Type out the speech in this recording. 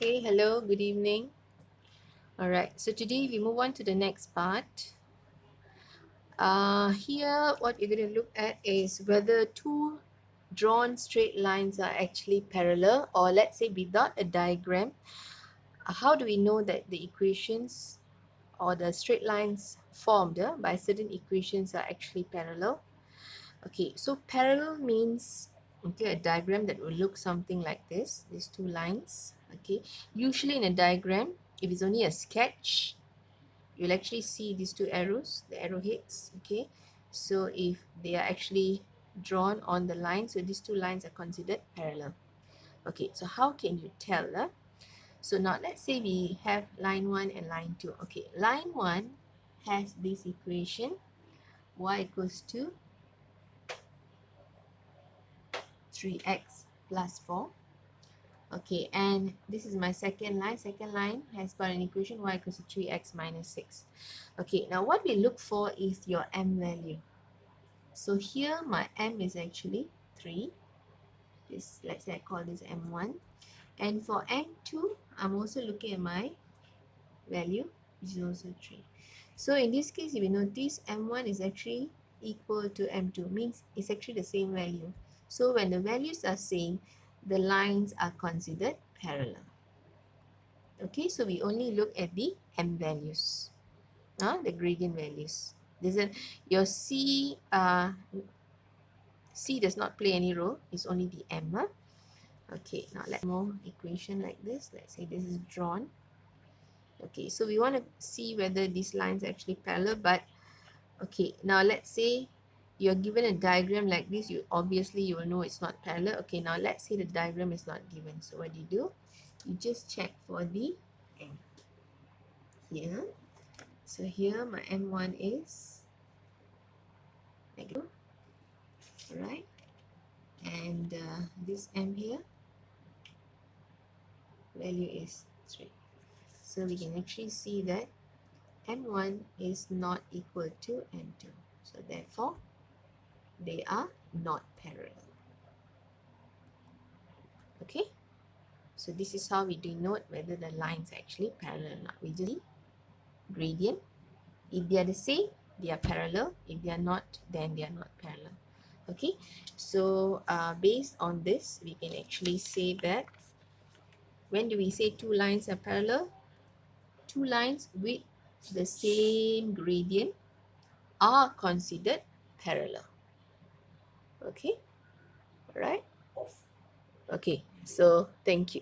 Okay, hello, good evening. All right, so today we move on to the next part. Here, what we're going to look at is whether two drawn straight lines are actually parallel, or let's say without a diagram, how do we know that the equations or the straight lines formed by certain equations are actually parallel? Okay, so parallel means a diagram that will look something like this, these two lines. Okay, usually in a diagram, if it's only a sketch, you'll actually see these two arrows, the arrowheads. Okay, so if they are actually drawn on the line, so these two lines are considered parallel. Okay, so how can you tell? So now let's say we have line 1 and line 2. Okay, line 1 has this equation, y equals to 3x plus 4. Okay, and this is my second line. Second line has got an equation, y equals to 3x minus 6. Okay, now what we look for is your m value. So here my m is actually 3. Let's say I call this m1. And for m2, I'm also looking at my value, which is also 3. So in this case, if you notice, m1 is actually equal to m2, means it's actually the same value. So when the values are same, the lines are considered parallel. Okay, so we only look at the m values, the gradient values. Your C does not play any role, it's only the m. Okay, now let's more equation like this. Let's say this is drawn. Okay, so we want to see whether these lines are actually parallel, but okay, now let's say you're given a diagram like this, you will know it's not parallel. Okay, now let's say the diagram is not given. So what do? You just check for the m here. So here my m1 is negative, right? And this m here, value is 3. So we can actually see that m1 is not equal to m2. So therefore, they are not parallel. Okay? So this is how we denote whether the lines are actually parallel or not. We just see gradient. If they are the same, they are parallel. If they are not, then they are not parallel. Okay? So based on this, we can actually say that when do we say two lines are parallel? Two lines with the same gradient are considered parallel. Okay? Alright? Okay, so thank you.